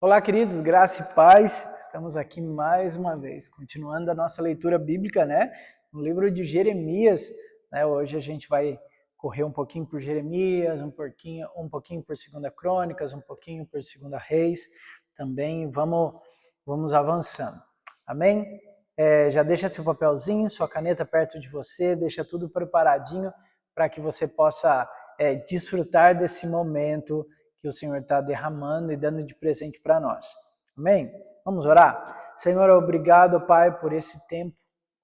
Olá, queridos, graça e paz. Estamos aqui mais uma vez, continuando a nossa leitura bíblica, No livro de Jeremias, Hoje a gente vai correr um pouquinho por Jeremias, um pouquinho por Segunda Crônicas, um pouquinho por Segunda Reis. Também vamos avançando. Amém? Já deixa seu papelzinho, sua caneta perto de você, deixa tudo preparadinho para que você possa desfrutar desse momento que o Senhor está derramando e dando de presente para nós. Amém? Vamos orar? Senhor, obrigado, Pai, por esse tempo.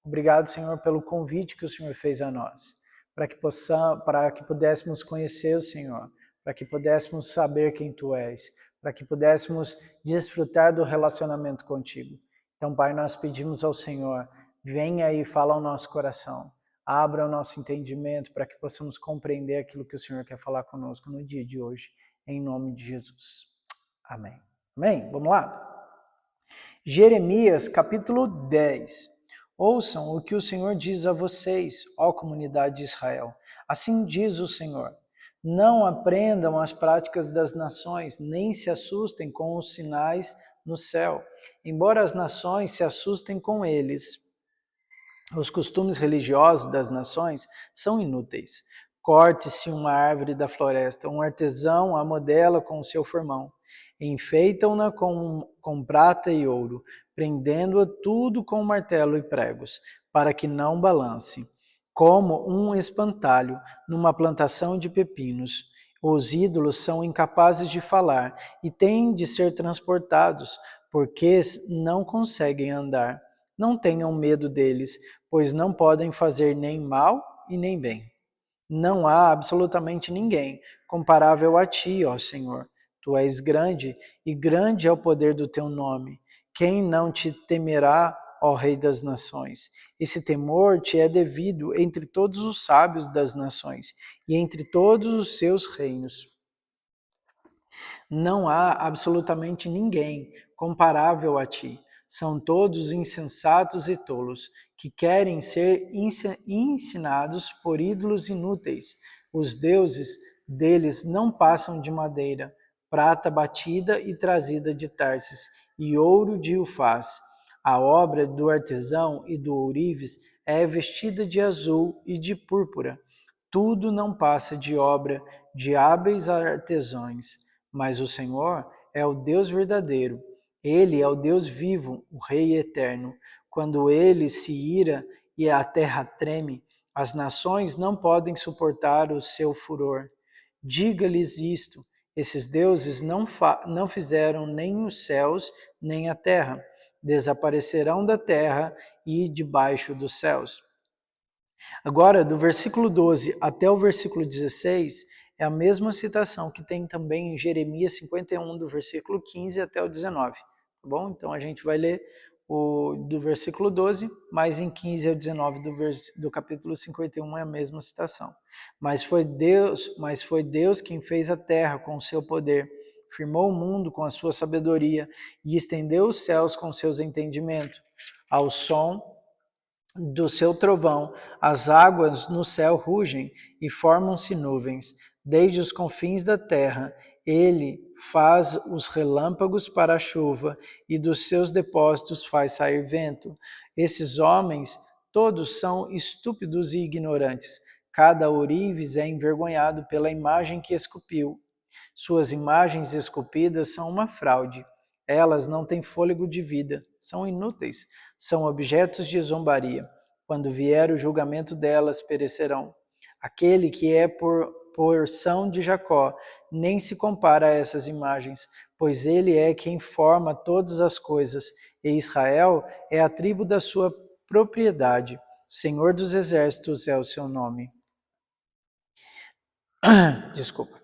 Obrigado, Senhor, pelo convite que o Senhor fez a nós, para que pudéssemos conhecer o Senhor, para que pudéssemos saber quem Tu és, para que pudéssemos desfrutar do relacionamento contigo. Então, Pai, nós pedimos ao Senhor, venha e fala ao nosso coração, abra o nosso entendimento para que possamos compreender aquilo que o Senhor quer falar conosco no dia de hoje, em nome de Jesus. Amém. Amém? Vamos lá? Jeremias, capítulo 10. Ouçam o que o Senhor diz a vocês, ó comunidade de Israel. Assim diz o Senhor: não aprendam as práticas das nações, nem se assustem com os sinais no céu. Embora as nações se assustem com eles, os costumes religiosos das nações são inúteis. Corte-se uma árvore da floresta, um artesão a modela com o seu formão. Enfeitam-na com prata e ouro, prendendo-a tudo com martelo e pregos, para que não balance. Como um espantalho numa plantação de pepinos. Os ídolos são incapazes de falar e têm de ser transportados, porque não conseguem andar. Não tenham medo deles, pois não podem fazer nem mal e nem bem. Não há absolutamente ninguém comparável a ti, ó Senhor. Tu és grande, e grande é o poder do teu nome. Quem não te temerá, ó Rei das nações? Esse temor te é devido entre todos os sábios das nações e entre todos os seus reinos. Não há absolutamente ninguém comparável a ti. São todos insensatos e tolos, que querem ser ensinados por ídolos inúteis. Os deuses deles não passam de madeira, prata batida e trazida de Tarsis, e ouro de Ufaz. A obra do artesão e do ourives é vestida de azul e de púrpura. Tudo não passa de obra de hábeis artesãos. Mas o Senhor é o Deus verdadeiro. Ele é o Deus vivo, o Rei eterno. Quando ele se ira e a terra treme, as nações não podem suportar o seu furor. Diga-lhes isto: esses deuses não fizeram nem os céus, nem a terra. Desaparecerão da terra e debaixo dos céus. Agora, do versículo 12 até o versículo 16, é a mesma citação que tem também em Jeremias 51, do versículo 15 até o 19. Tá bom? Então a gente vai ler do versículo 12, mas em 15 ao 19 do capítulo 51 é a mesma citação. Mas foi Deus quem fez a terra com o seu poder, firmou o mundo com a sua sabedoria e estendeu os céus com seus entendimentos. Ao som do seu trovão, as águas no céu rugem e formam-se nuvens. Desde os confins da terra, ele faz os relâmpagos para a chuva e dos seus depósitos faz sair vento. Esses homens todos são estúpidos e ignorantes. Cada ourives é envergonhado pela imagem que esculpiu. Suas imagens esculpidas são uma fraude. Elas não têm fôlego de vida, são inúteis, são objetos de zombaria. Quando vier o julgamento delas, perecerão. Aquele que é porção de Jacó nem se compara a essas imagens, pois ele é quem forma todas as coisas, e Israel é a tribo da sua propriedade. Senhor dos exércitos é o seu nome. Desculpa.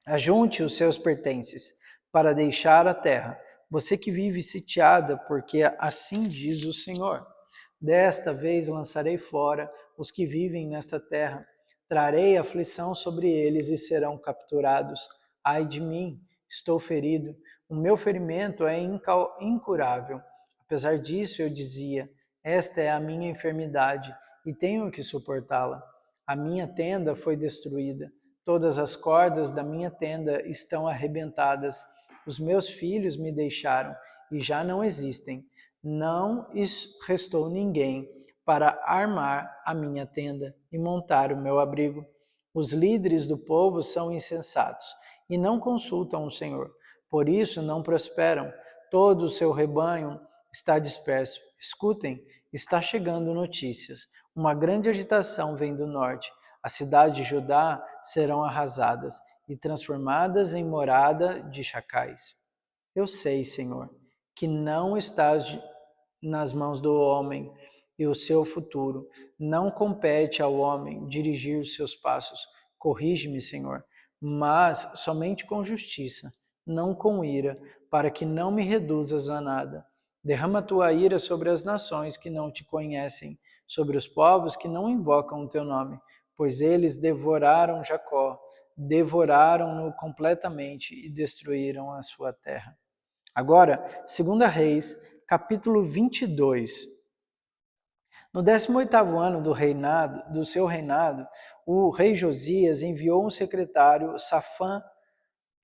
Ajunte os seus pertences para deixar a terra, você que vive sitiada, porque assim diz o Senhor. Desta vez lançarei fora os que vivem nesta terra, trarei aflição sobre eles e serão capturados. Ai de mim, estou ferido, o meu ferimento é incurável. Apesar disso, eu dizia, esta é a minha enfermidade e tenho que suportá-la. A minha tenda foi destruída. Todas as cordas da minha tenda estão arrebentadas. Os meus filhos me deixaram e já não existem. Não restou ninguém para armar a minha tenda e montar o meu abrigo. Os líderes do povo são insensatos e não consultam o Senhor. Por isso não prosperam. Todo o seu rebanho está disperso. Escutem, está chegando notícias. Uma grande agitação vem do norte. As cidades de Judá serão arrasadas e transformadas em morada de chacais. Eu sei, Senhor, que não estás nas mãos do homem e o seu futuro. Não compete ao homem dirigir os seus passos. Corrige-me, Senhor, mas somente com justiça, não com ira, para que não me reduzas a nada. Derrama tua ira sobre as nações que não te conhecem, sobre os povos que não invocam o teu nome, pois eles devoraram Jacó, devoraram-no completamente e destruíram a sua terra. Agora, 2 Reis, capítulo 22. No 18º ano do seu reinado, o rei Josias enviou um secretário, Safã,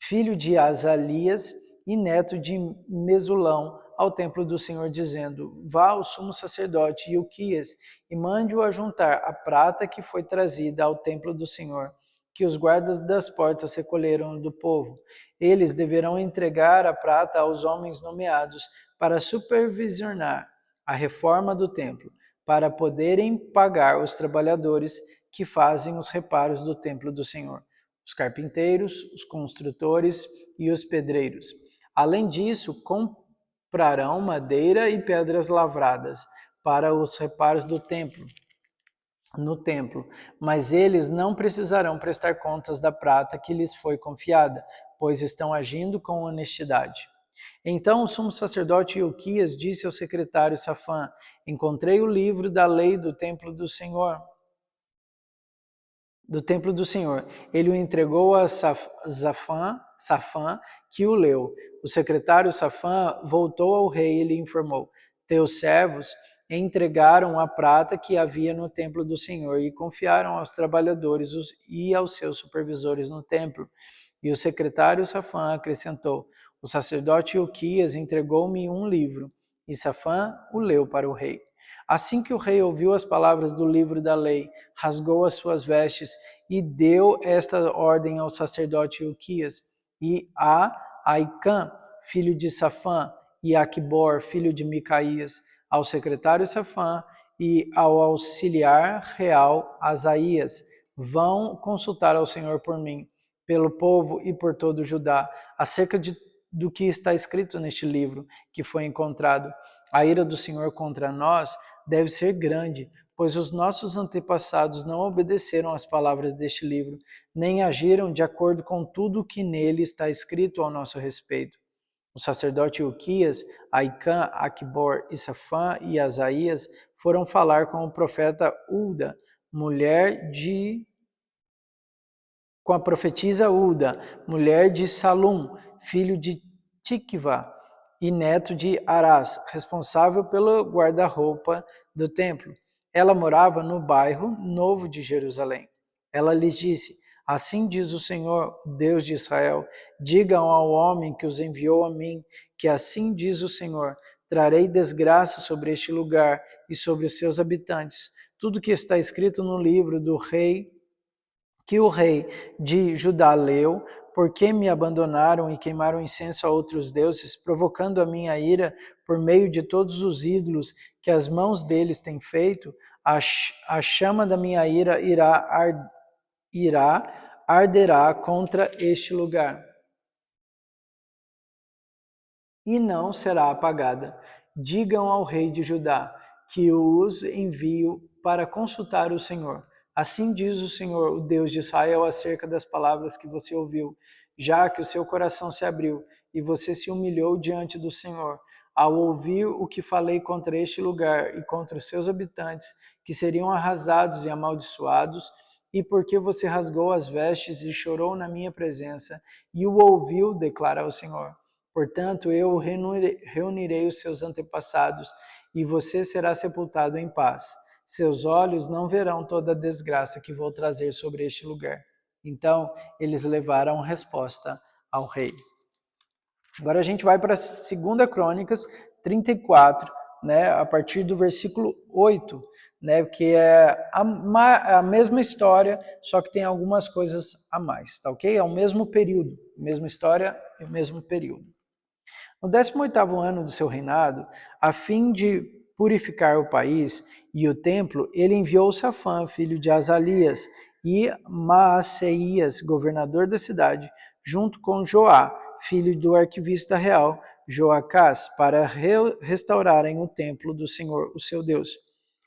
filho de Azalias e neto de Mesulão, ao templo do Senhor, dizendo: Vá ao sumo sacerdote Ilquias e mande-o ajuntar a prata que foi trazida ao templo do Senhor, que os guardas das portas recolheram do povo. Eles deverão entregar a prata aos homens nomeados para supervisionar a reforma do templo, para poderem pagar os trabalhadores que fazem os reparos do templo do Senhor, os carpinteiros, os construtores e os pedreiros. Além disso, comprarão madeira e pedras lavradas para os reparos do templo, no templo, mas eles não precisarão prestar contas da prata que lhes foi confiada, pois estão agindo com honestidade. Então o sumo sacerdote Ilquias disse ao secretário Safã: Encontrei o livro da lei do templo do Senhor. Ele o entregou a Safã, que o leu. O secretário Safã voltou ao rei e lhe informou: Teus servos entregaram a prata que havia no templo do Senhor e confiaram aos trabalhadores e aos seus supervisores no templo. E o secretário Safã acrescentou: O sacerdote Ilquias entregou-me um livro, e Safã o leu para o rei. Assim que o rei ouviu as palavras do livro da lei, rasgou as suas vestes e deu esta ordem ao sacerdote Ilquias e a Aicã, filho de Safã, e a Aquibor, filho de Micaías, ao secretário Safã e ao auxiliar real Asaías: Vão consultar ao Senhor por mim, pelo povo e por todo o Judá, acerca do que está escrito neste livro que foi encontrado. A ira do Senhor contra nós deve ser grande, pois os nossos antepassados não obedeceram às palavras deste livro, nem agiram de acordo com tudo o que nele está escrito ao nosso respeito. O sacerdote Ilquias, Aicã, Aquibor, Safã e Asaías foram falar com o profeta Ulda, com a profetisa Ulda, mulher de Salum, filho de Tikva e neto de Arás, responsável pelo guarda-roupa do templo. Ela morava no bairro Novo de Jerusalém. Ela lhes disse: Assim diz o Senhor, Deus de Israel: Digam ao homem que os enviou a mim, que assim diz o Senhor: Trarei desgraça sobre este lugar e sobre os seus habitantes. Tudo que está escrito no livro do rei que o rei de Judá leu, porque me abandonaram e queimaram incenso a outros deuses, provocando a minha ira por meio de todos os ídolos que as mãos deles têm feito, a chama da minha ira arderá contra este lugar e não será apagada. Digam ao rei de Judá que os envio para consultar o Senhor. Assim diz o Senhor, o Deus de Israel, acerca das palavras que você ouviu, já que o seu coração se abriu e você se humilhou diante do Senhor, ao ouvir o que falei contra este lugar e contra os seus habitantes, que seriam arrasados e amaldiçoados, e porque você rasgou as vestes e chorou na minha presença, e o ouviu, declara o Senhor. Portanto, eu reunirei os seus antepassados, e você será sepultado em paz. Seus olhos não verão toda a desgraça que vou trazer sobre este lugar. Então, eles levaram resposta ao rei. Agora a gente vai para 2 Crônicas 34, né, a partir do versículo 8, né, que é a mesma história, só que tem algumas coisas a mais, tá ok? É o mesmo período, mesma história e o mesmo período. No 18º ano do seu reinado, a fim de purificar o país e o templo, ele enviou Safã, filho de Azalias, e Maaseias, governador da cidade, junto com Joá, filho do arquivista real, Joacás, para restaurarem o templo do Senhor, o seu Deus.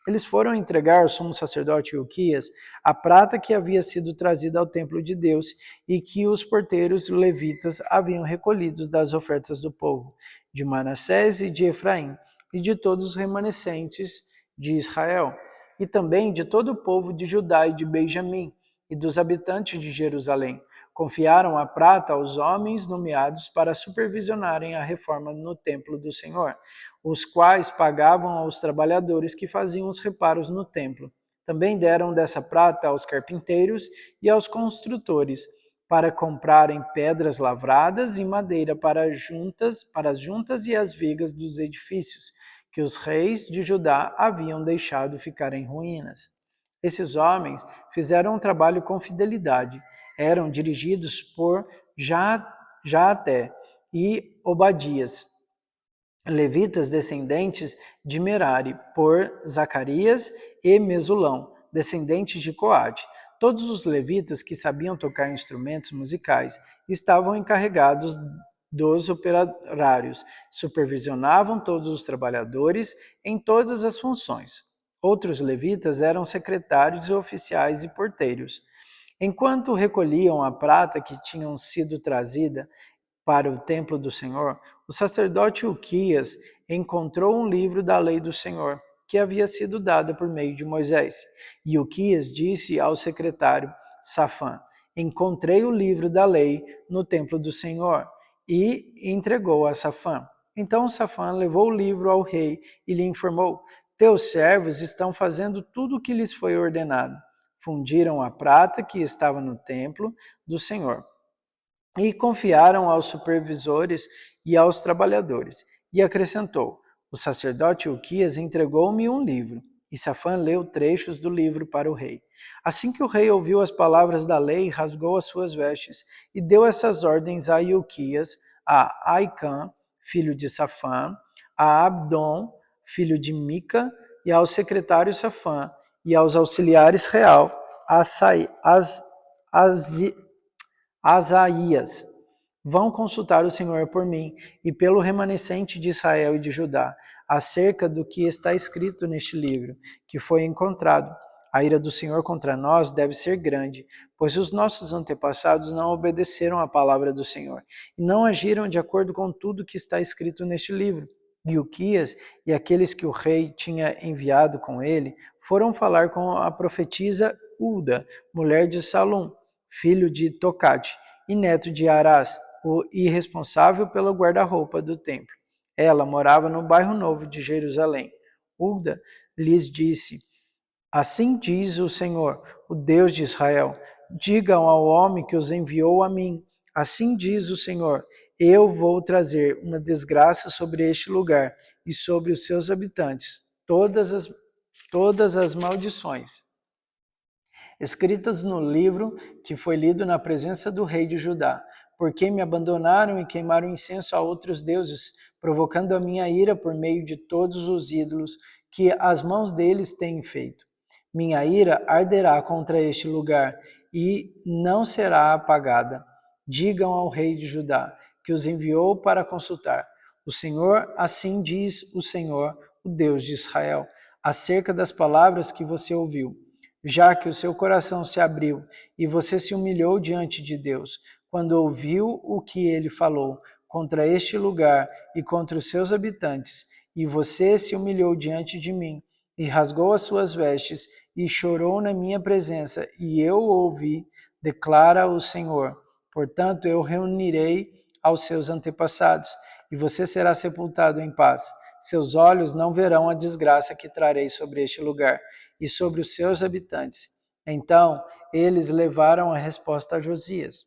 Eles foram entregar ao sumo sacerdote Ilquias a prata que havia sido trazida ao templo de Deus e que os porteiros levitas haviam recolhido das ofertas do povo, de Manassés e de Efraim, e de todos os remanescentes de Israel, e também de todo o povo de Judá e de Benjamim, e dos habitantes de Jerusalém. Confiaram a prata aos homens nomeados para supervisionarem a reforma no templo do Senhor, os quais pagavam aos trabalhadores que faziam os reparos no templo. Também deram dessa prata aos carpinteiros e aos construtores, para comprarem pedras lavradas e madeira para as juntas e as vigas dos edifícios, que os reis de Judá haviam deixado ficar em ruínas. Esses homens fizeram um trabalho com fidelidade. Eram dirigidos por Jaaté e Obadias, levitas descendentes de Merari, por Zacarias e Mesulão, descendentes de Coate. Todos os levitas que sabiam tocar instrumentos musicais estavam encarregados dos operários, supervisionavam todos os trabalhadores em todas as funções. Outros levitas eram secretários, oficiais e porteiros. Enquanto recolhiam a prata que tinham sido trazida para o templo do Senhor, o sacerdote Uquias encontrou um livro da lei do Senhor, que havia sido dada por meio de Moisés. E Uquias disse ao secretário Safã: Encontrei o livro da lei no templo do Senhor, e entregou a Safã. Então Safã levou o livro ao rei e lhe informou: Teus servos estão fazendo tudo o que lhes foi ordenado. Fundiram a prata que estava no templo do Senhor e confiaram aos supervisores e aos trabalhadores. E acrescentou: O sacerdote Uquias entregou-me um livro. E Safã leu trechos do livro para o rei. Assim que o rei ouviu as palavras da lei, rasgou as suas vestes e deu essas ordens a Ilquias, a Aicã, filho de Safã, a Abdon, filho de Mica, e ao secretário Safã, e aos auxiliares real, Asaías: Vão consultar o Senhor por mim e pelo remanescente de Israel e de Judá, acerca do que está escrito neste livro, que foi encontrado. A ira do Senhor contra nós deve ser grande, pois os nossos antepassados não obedeceram à palavra do Senhor e não agiram de acordo com tudo que está escrito neste livro. Ilquias e aqueles que o rei tinha enviado com ele foram falar com a profetisa Ulda, mulher de Salum, filho de Tocate, e neto de Arás, o irresponsável pelo guarda-roupa do templo. Ela morava no bairro novo de Jerusalém. Ulda lhes disse: Assim diz o Senhor, o Deus de Israel: Digam ao homem que os enviou a mim. Assim diz o Senhor: Eu vou trazer uma desgraça sobre este lugar e sobre os seus habitantes, todas as maldições escritas no livro que foi lido na presença do rei de Judá, porque me abandonaram e queimaram incenso a outros deuses, provocando a minha ira por meio de todos os ídolos que as mãos deles têm feito. Minha ira arderá contra este lugar e não será apagada. Digam ao rei de Judá, que os enviou para consultar. O Senhor, assim diz o Senhor, o Deus de Israel, acerca das palavras que você ouviu, já que o seu coração se abriu e você se humilhou diante de Deus, quando ouviu o que ele falou contra este lugar e contra os seus habitantes, e você se humilhou diante de mim e rasgou as suas vestes e chorou na minha presença, e eu o ouvi, declara o Senhor. Portanto, eu reunirei aos seus antepassados, e você será sepultado em paz. Seus olhos não verão a desgraça que trarei sobre este lugar e sobre os seus habitantes. Então eles levaram a resposta a Josias.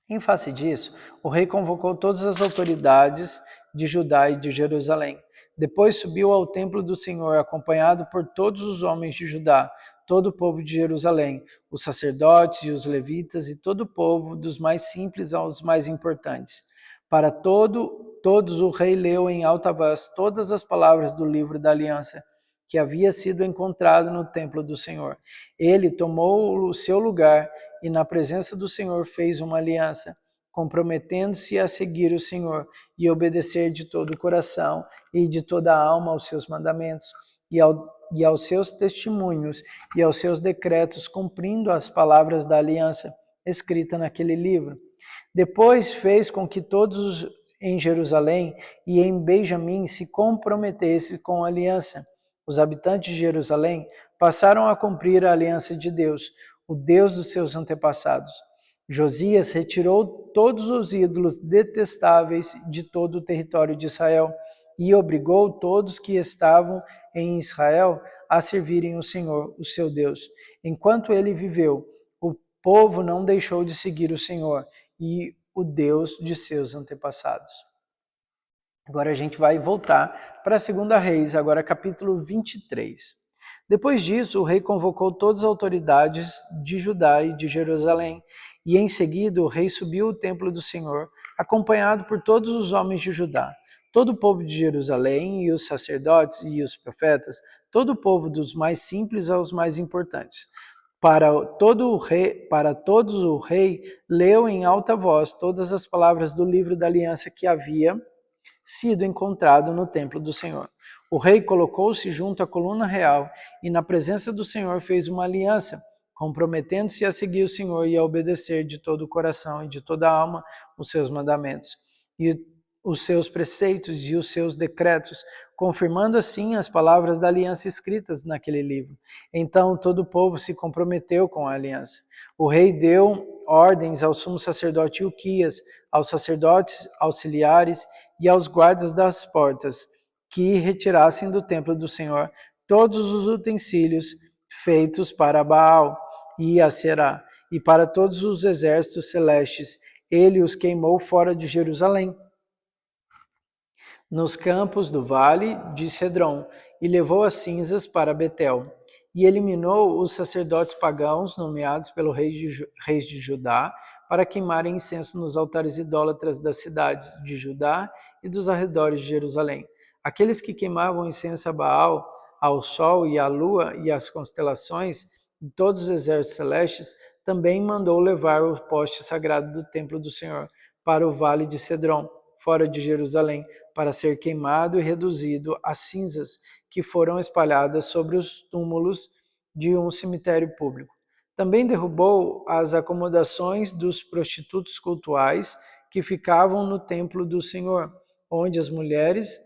Em face disso, o rei convocou todas as autoridades de Judá e de Jerusalém. Depois subiu ao templo do Senhor, acompanhado por todos os homens de Judá, todo o povo de Jerusalém, os sacerdotes e os levitas e todo o povo, dos mais simples aos mais importantes. Para todos o rei leu em alta voz todas as palavras do livro da aliança, que havia sido encontrado no templo do Senhor. Ele tomou o seu lugar e na presença do Senhor fez uma aliança, comprometendo-se a seguir o Senhor e obedecer de todo o coração e de toda a alma aos seus mandamentos e aos seus testemunhos e aos seus decretos, cumprindo as palavras da aliança escrita naquele livro. Depois fez com que todos em Jerusalém e em Benjamim se comprometessem com a aliança. Os habitantes de Jerusalém passaram a cumprir a aliança de Deus, o Deus dos seus antepassados. Josias retirou todos os ídolos detestáveis de todo o território de Israel e obrigou todos que estavam em Israel a servirem o Senhor, o seu Deus. Enquanto ele viveu, o povo não deixou de seguir o Senhor e o Deus de seus antepassados. Agora a gente vai voltar para a 2 Reis, agora capítulo 23. Depois disso, o rei convocou todas as autoridades de Judá e de Jerusalém, e em seguida o rei subiu ao templo do Senhor, acompanhado por todos os homens de Judá, todo o povo de Jerusalém e os sacerdotes e os profetas, todo o povo dos mais simples aos mais importantes. Para todos o rei leu em alta voz todas as palavras do livro da aliança que havia sido encontrado no templo do Senhor. O rei colocou-se junto à coluna real e na presença do Senhor fez uma aliança, comprometendo-se a seguir o Senhor e a obedecer de todo o coração e de toda a alma os seus mandamentos e os seus preceitos e os seus decretos, confirmando assim as palavras da aliança escritas naquele livro. Então todo o povo se comprometeu com a aliança. O rei deu ordens ao sumo sacerdote Ilquias, aos sacerdotes auxiliares e aos guardas das portas, que retirassem do templo do Senhor todos os utensílios feitos para Baal e Aserá, e para todos os exércitos celestes. Ele os queimou fora de Jerusalém, nos campos do vale de Cedron, e levou as cinzas para Betel. E eliminou os sacerdotes pagãos nomeados pelo reis de Judá para queimarem incenso nos altares idólatras das cidades de Judá e dos arredores de Jerusalém. Aqueles que queimavam incenso a Baal, ao sol e à lua e às constelações de todos os exércitos celestes, também mandou levar o poste sagrado do templo do Senhor para o vale de Cedron, fora de Jerusalém, para ser queimado e reduzido a cinzas que foram espalhadas sobre os túmulos de um cemitério público. Também derrubou as acomodações dos prostitutos cultuais que ficavam no templo do Senhor, onde as mulheres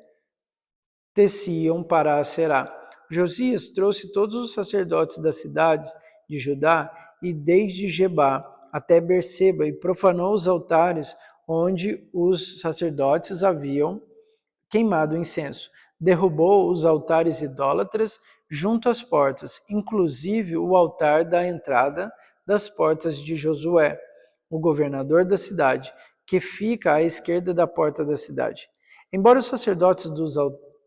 teciam para a Será. Josias trouxe todos os sacerdotes das cidades de Judá e desde Gebá até Berseba e profanou os altares onde os sacerdotes haviam queimado incenso. Derrubou os altares idólatras junto às portas, inclusive o altar da entrada das portas de Josué, o governador da cidade, que fica à esquerda da porta da cidade. Embora os sacerdotes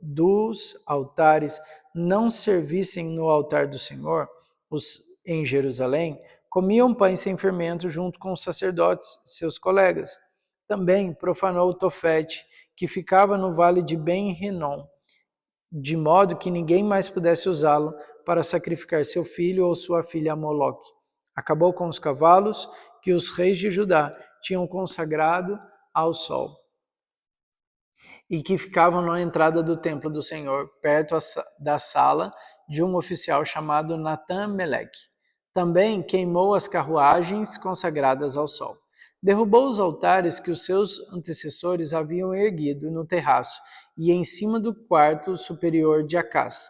dos altares não servissem no altar do Senhor, em Jerusalém, comiam pães sem fermento junto com os sacerdotes, seus colegas. Também profanou Tofete, que ficava no vale de Ben-Rinom, de modo que ninguém mais pudesse usá-lo para sacrificar seu filho ou sua filha a Moloque. Acabou com os cavalos que os reis de Judá tinham consagrado ao sol e que ficavam na entrada do templo do Senhor, perto da sala de um oficial chamado Natan-Meleque. Também queimou as carruagens consagradas ao sol. Derrubou os altares que os seus antecessores haviam erguido no terraço e em cima do quarto superior de Acás,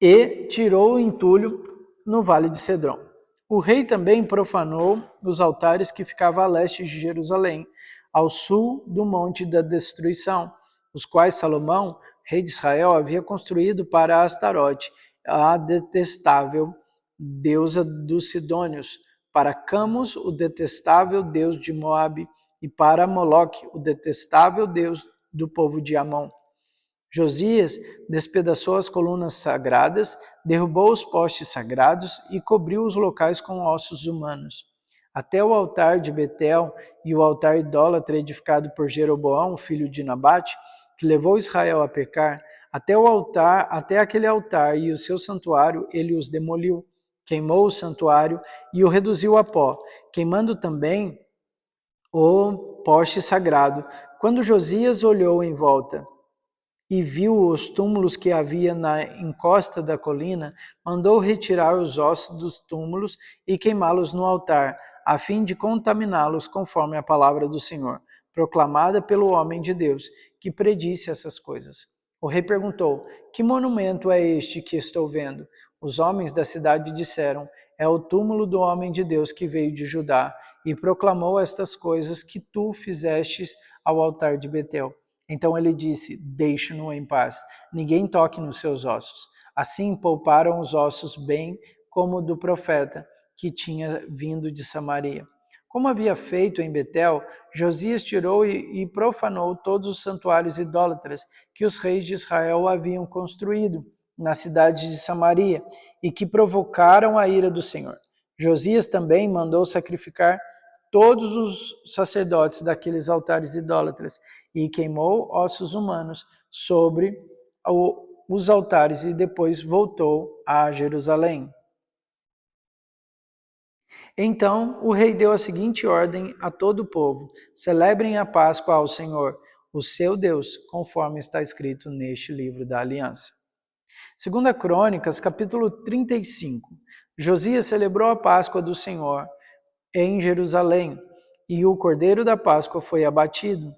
e tirou o entulho no vale de Cedron. O rei também profanou os altares que ficavam a leste de Jerusalém, ao sul do Monte da Destruição, os quais Salomão, rei de Israel, havia construído para Astarote, a detestável deusa dos Sidônios, para Camus, o detestável deus de Moabe, e para Moloque, o detestável deus do povo de Amon. Josias despedaçou as colunas sagradas, derrubou os postes sagrados e cobriu os locais com ossos humanos. Até o altar de Betel e o altar idólatra edificado por Jeroboão, filho de Nabate, que levou Israel a pecar, até aquele altar e o seu santuário, ele os demoliu, queimou o santuário e o reduziu a pó, queimando também o poste sagrado. Quando Josias olhou em volta e viu os túmulos que havia na encosta da colina, mandou retirar os ossos dos túmulos e queimá-los no altar, a fim de contaminá-los conforme a palavra do Senhor, proclamada pelo homem de Deus, que predisse essas coisas. O rei perguntou: Que monumento é este que estou vendo? Os homens da cidade disseram: É o túmulo do homem de Deus que veio de Judá, e proclamou estas coisas que tu fizestes ao altar de Betel. Então ele disse: Deixe-no em paz, ninguém toque nos seus ossos. Assim pouparam os ossos bem como do profeta que tinha vindo de Samaria. Como havia feito em Betel, Josias tirou e profanou todos os santuários idólatras que os reis de Israel haviam construído na cidade de Samaria e que provocaram a ira do Senhor. Josias também mandou sacrificar todos os sacerdotes daqueles altares idólatras e queimou ossos humanos sobre os altares e depois voltou a Jerusalém. Então o rei deu a seguinte ordem a todo o povo: celebrem a Páscoa ao Senhor, o seu Deus, conforme está escrito neste livro da aliança. Segunda Crônicas, capítulo 35. Josias celebrou a Páscoa do Senhor em Jerusalém, e o cordeiro da Páscoa foi abatido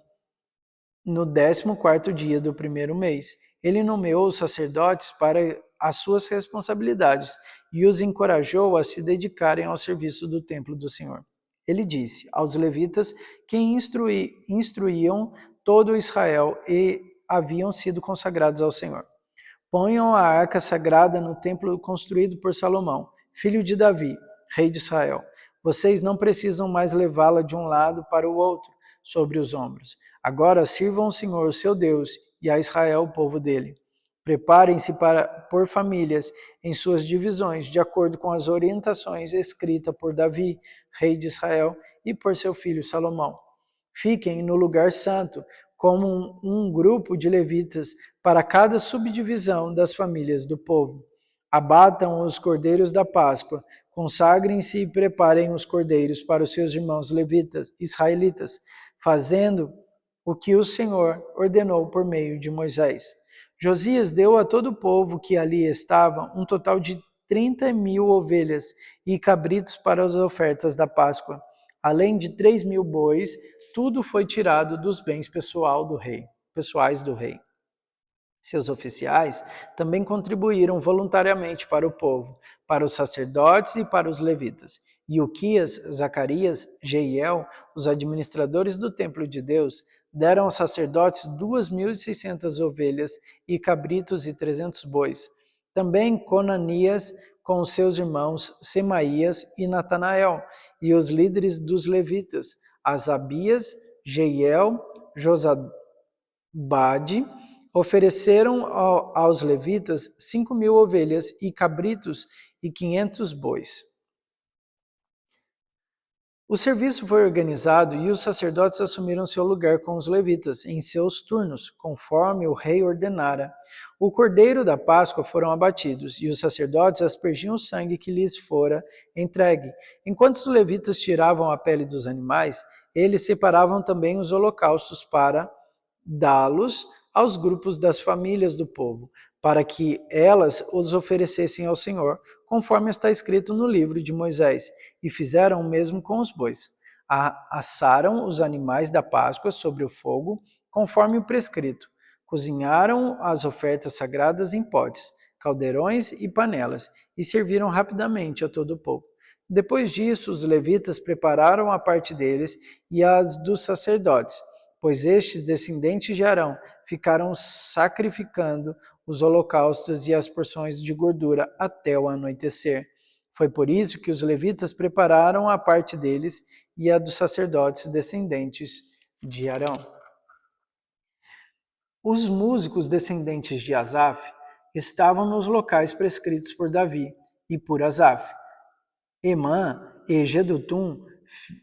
no 14º dia do primeiro mês. Ele nomeou os sacerdotes para as suas responsabilidades e os encorajou a se dedicarem ao serviço do templo do Senhor. Ele disse aos levitas que instruíam todo Israel e haviam sido consagrados ao Senhor: Ponham a arca sagrada no templo construído por Salomão, filho de Davi, rei de Israel. Vocês não precisam mais levá-la de um lado para o outro, sobre os ombros. Agora sirvam o Senhor, seu Deus, e a Israel, o povo dele. Preparem-se por famílias em suas divisões, de acordo com as orientações escritas por Davi, rei de Israel, e por seu filho Salomão. Fiquem no lugar santo, como um grupo de levitas para cada subdivisão das famílias do povo. Abatam os cordeiros da Páscoa, consagrem-se e preparem os cordeiros para os seus irmãos levitas, israelitas, fazendo o que o Senhor ordenou por meio de Moisés. Josias deu a todo o povo que ali estava um total de 30.000 ovelhas e cabritos para as ofertas da Páscoa, além de 3.000 bois. Tudo foi tirado dos bens pessoais do rei. Seus oficiais também contribuíram voluntariamente para o povo, para os sacerdotes e para os levitas. E Uquias, Zacarias, Jeiel, os administradores do templo de Deus, deram aos sacerdotes 2.600 ovelhas e cabritos e 300 bois. Também Conanias, com os seus irmãos Semaías e Natanael, e os líderes dos levitas, Asabias, Jeiel, Josabade, ofereceram aos levitas 5.000 ovelhas e cabritos e 500 bois. O serviço foi organizado e os sacerdotes assumiram seu lugar com os levitas, em seus turnos, conforme o rei ordenara. O cordeiro da Páscoa foram abatidos, e os sacerdotes aspergiam o sangue que lhes fora entregue. Enquanto os levitas tiravam a pele dos animais, eles separavam também os holocaustos para dá-los aos grupos das famílias do povo, para que elas os oferecessem ao Senhor, conforme está escrito no livro de Moisés, e fizeram o mesmo com os bois. Assaram os animais da Páscoa sobre o fogo, conforme o prescrito. Cozinharam as ofertas sagradas em potes, caldeirões e panelas, e serviram rapidamente a todo o povo. Depois disso, os levitas prepararam a parte deles e as dos sacerdotes, pois estes descendentes de Arão ficaram sacrificando os holocaustos e as porções de gordura até o anoitecer. Foi por isso que os levitas prepararam a parte deles e a dos sacerdotes descendentes de Arão. Os músicos descendentes de Asaf estavam nos locais prescritos por Davi e por Asaf. Emã e Gedutum,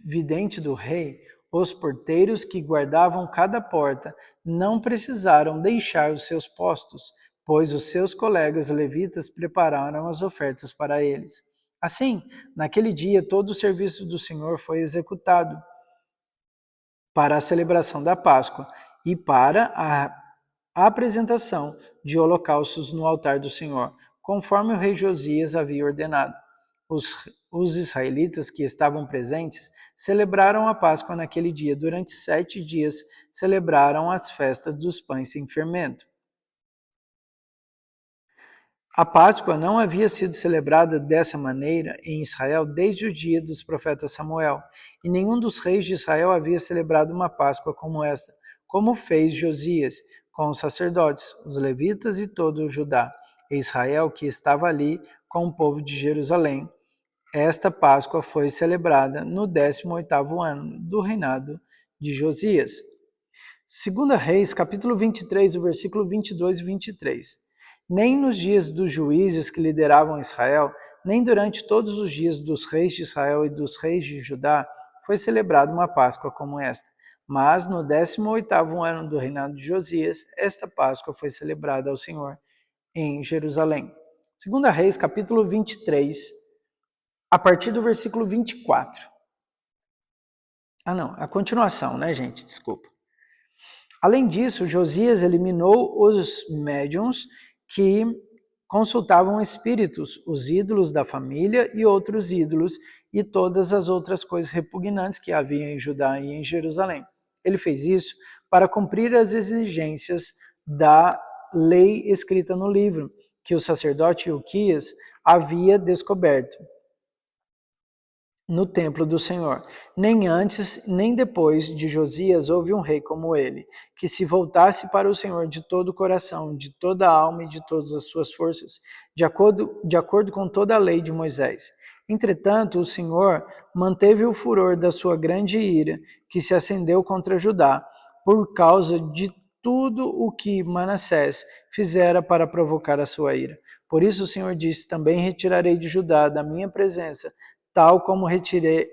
vidente do rei, os porteiros que guardavam cada porta, não precisaram deixar os seus postos, pois os seus colegas levitas prepararam as ofertas para eles. Assim, naquele dia, todo o serviço do Senhor foi executado para a celebração da Páscoa e para a apresentação de holocaustos no altar do Senhor, conforme o rei Josias havia ordenado. Os israelitas que estavam presentes celebraram a Páscoa naquele dia. Durante 7 dias celebraram as festas dos pães sem fermento. A Páscoa não havia sido celebrada dessa maneira em Israel desde o dia dos profetas Samuel, e nenhum dos reis de Israel havia celebrado uma Páscoa como esta, como fez Josias, com os sacerdotes, os levitas e todo o Judá, e Israel que estava ali com o povo de Jerusalém. Esta Páscoa foi celebrada no 18º ano do reinado de Josias. 2 Reis, capítulo 23, o versículo 22 e 23. Nem nos dias dos juízes que lideravam Israel, nem durante todos os dias dos reis de Israel e dos reis de Judá, foi celebrada uma Páscoa como esta. Mas no 18º ano do reinado de Josias, esta Páscoa foi celebrada ao Senhor em Jerusalém. 2 Reis, capítulo 23, a partir do versículo 24. Ah, não, a continuação, né, gente? Desculpa. Além disso, Josias eliminou os médiuns que consultavam espíritos, os ídolos da família e outros ídolos, e todas as outras coisas repugnantes que havia em Judá e em Jerusalém. Ele fez isso para cumprir as exigências da lei escrita no livro, que o sacerdote Ilquias havia descoberto no templo do Senhor. Nem antes, nem depois de Josias houve um rei como ele, que se voltasse para o Senhor de todo o coração, de toda a alma e de todas as suas forças, de acordo com toda a lei de Moisés. Entretanto, o Senhor manteve o furor da sua grande ira, que se acendeu contra Judá, por causa de tudo o que Manassés fizera para provocar a sua ira. Por isso o Senhor disse: também retirarei de Judá da minha presença, tal como retirei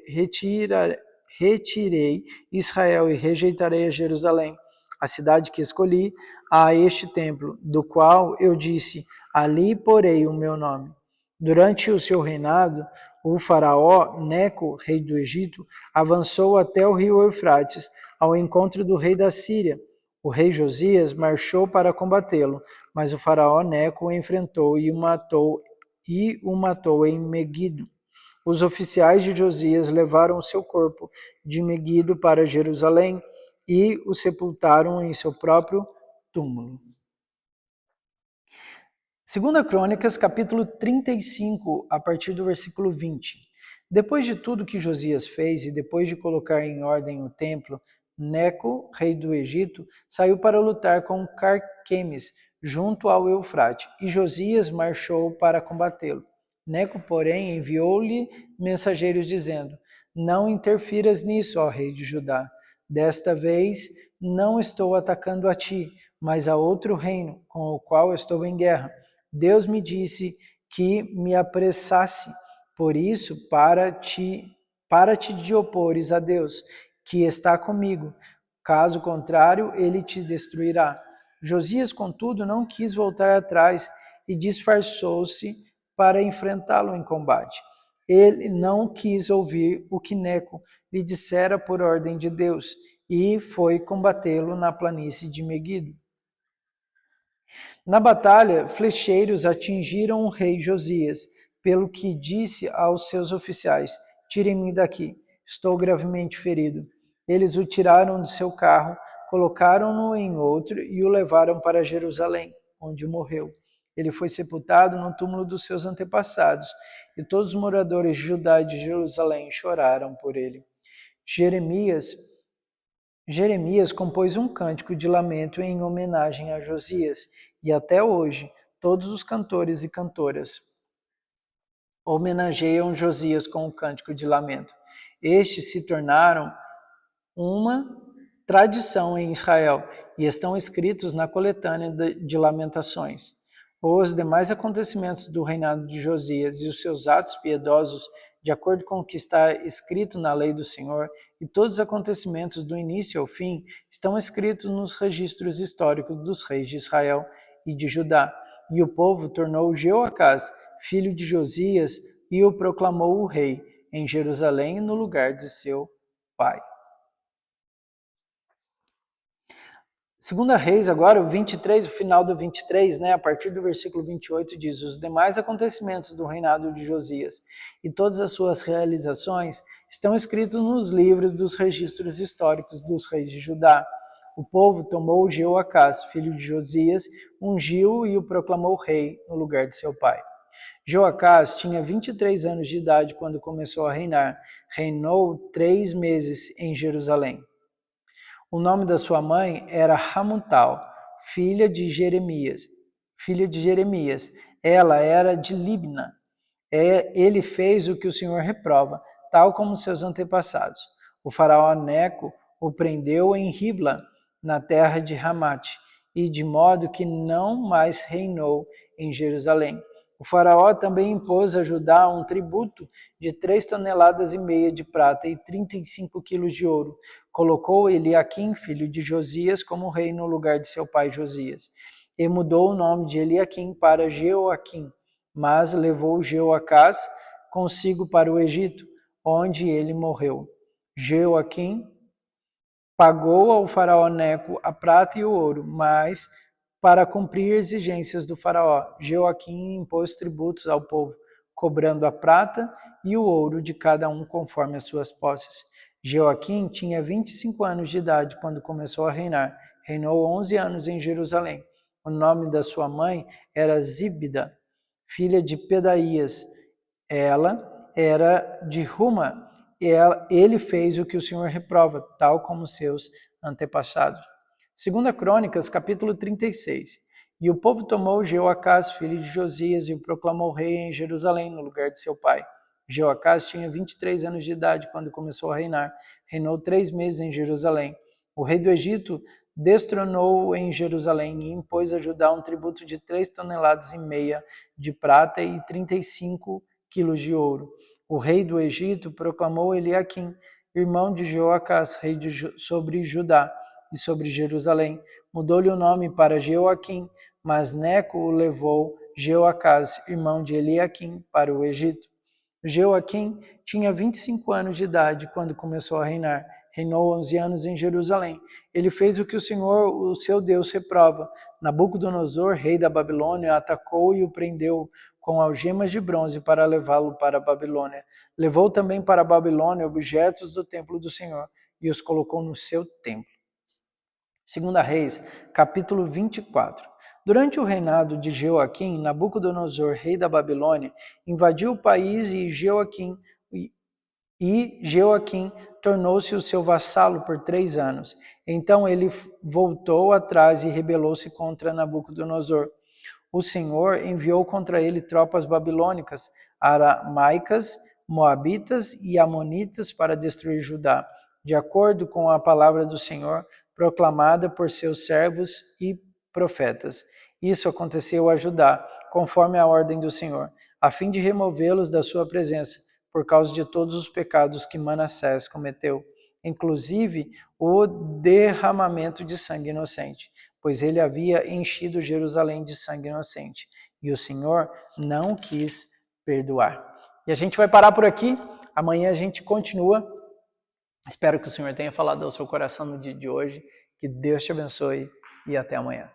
Israel e rejeitarei a Jerusalém, a cidade que escolhi, a este templo, do qual eu disse: ali porei o meu nome. Durante o seu reinado, o faraó Neco, rei do Egito, avançou até o rio Eufrates, ao encontro do rei da Síria. O rei Josias marchou para combatê-lo, mas o faraó Neco o enfrentou e o matou em Megido. Os oficiais de Josias levaram o seu corpo de Megido para Jerusalém e o sepultaram em seu próprio túmulo. 2 Crônicas, capítulo 35, a partir do versículo 20. Depois de tudo que Josias fez e depois de colocar em ordem o templo, Neco, rei do Egito, saiu para lutar com Carquemes, junto ao Eufrate, e Josias marchou para combatê-lo. Neco, porém, enviou-lhe mensageiros dizendo: não interfiras nisso, ó rei de Judá. Desta vez não estou atacando a ti, mas a outro reino, com o qual estou em guerra. Deus me disse que me apressasse, por isso, para te de opores a Deus, que está comigo. Caso contrário, ele te destruirá. Josias, contudo, não quis voltar atrás e disfarçou-se para enfrentá-lo em combate. Ele não quis ouvir o que Neco lhe dissera por ordem de Deus, e foi combatê-lo na planície de Megido. Na batalha, flecheiros atingiram o rei Josias, pelo que disse aos seus oficiais: tirem-me daqui, estou gravemente ferido. Eles o tiraram de seu carro, colocaram-no em outro e o levaram para Jerusalém, onde morreu. Ele foi sepultado no túmulo dos seus antepassados, e todos os moradores de Judá e de Jerusalém choraram por ele. Jeremias compôs um cântico de lamento em homenagem a Josias, e até hoje todos os cantores e cantoras homenageiam Josias com o cântico de lamento. Estes se tornaram uma tradição em Israel e estão escritos na coletânea de Lamentações. Os demais acontecimentos do reinado de Josias e os seus atos piedosos, de acordo com o que está escrito na lei do Senhor, e todos os acontecimentos do início ao fim, estão escritos nos registros históricos dos reis de Israel e de Judá. E o povo tornou Jeoacás, filho de Josias, e o proclamou o rei em Jerusalém no lugar de seu pai. Segunda Reis, agora, o 23, o final do 23, a partir do versículo 28, diz: os demais acontecimentos do reinado de Josias e todas as suas realizações estão escritos nos livros dos registros históricos dos reis de Judá. O povo tomou Jeoacás, filho de Josias, ungiu e o proclamou rei no lugar de seu pai. Jeoacás tinha 23 anos de idade quando começou a reinar. Reinou 3 meses em Jerusalém. O nome da sua mãe era Hamutal, filha de Jeremias. Ela era de Libna. Ele fez o que o Senhor reprova, tal como seus antepassados. O faraó Neco o prendeu em Ribla, na terra de Ramate, e de modo que não mais reinou em Jerusalém. O faraó também impôs a Judá um tributo de 3,5 toneladas de prata e 35 quilos de ouro. Colocou Eliaquim, filho de Josias, como rei no lugar de seu pai Josias. E mudou o nome de Eliaquim para Jeoaquim, mas levou Jeoacás consigo para o Egito, onde ele morreu. Jeoaquim pagou ao faraó Neco a prata e o ouro, mas para cumprir exigências do faraó, Jeoaquim impôs tributos ao povo, cobrando a prata e o ouro de cada um conforme as suas posses. Jeoaquim tinha 25 anos de idade quando começou a reinar. Reinou 11 anos em Jerusalém. O nome da sua mãe era Zibda, filha de Pedaías. Ela era de Ruma, e ele fez o que o Senhor reprova, tal como seus antepassados. 2 Crônicas, capítulo 36. E o povo tomou Jeoacás, filho de Josias, e o proclamou rei em Jerusalém, no lugar de seu pai. Jeoacás tinha 23 anos de idade quando começou a reinar. Reinou 3 meses em Jerusalém. O rei do Egito destronou em Jerusalém e impôs a Judá um tributo de 3,5 toneladas de prata e 35 quilos de ouro. O rei do Egito proclamou Eliaquim, irmão de Jeoacás, rei sobre Judá e sobre Jerusalém. Mudou-lhe o nome para Jeoaquim, mas Neco o levou Jeoacás, irmão de Eliaquim, para o Egito. Jeoaquim tinha 25 anos de idade quando começou a reinar. Reinou 11 anos em Jerusalém. Ele fez o que o Senhor, o seu Deus, reprova. Nabucodonosor, rei da Babilônia, atacou e o prendeu com algemas de bronze para levá-lo para a Babilônia. Levou também para a Babilônia objetos do templo do Senhor e os colocou no seu templo. 2 Reis, capítulo 24. Durante o reinado de Jeoaquim, Nabucodonosor, rei da Babilônia, invadiu o país e Jeoaquim tornou-se o seu vassalo por 3 anos. Então ele voltou atrás e rebelou-se contra Nabucodonosor. O Senhor enviou contra ele tropas babilônicas, aramaicas, moabitas e amonitas para destruir Judá, de acordo com a palavra do Senhor proclamada por seus servos e profetas. Isso aconteceu a Judá, conforme a ordem do Senhor, a fim de removê-los da sua presença, por causa de todos os pecados que Manassés cometeu, inclusive o derramamento de sangue inocente, pois ele havia enchido Jerusalém de sangue inocente, e o Senhor não quis perdoar. E a gente vai parar por aqui, amanhã a gente continua. Espero que o Senhor tenha falado ao seu coração no dia de hoje, que Deus te abençoe e até amanhã.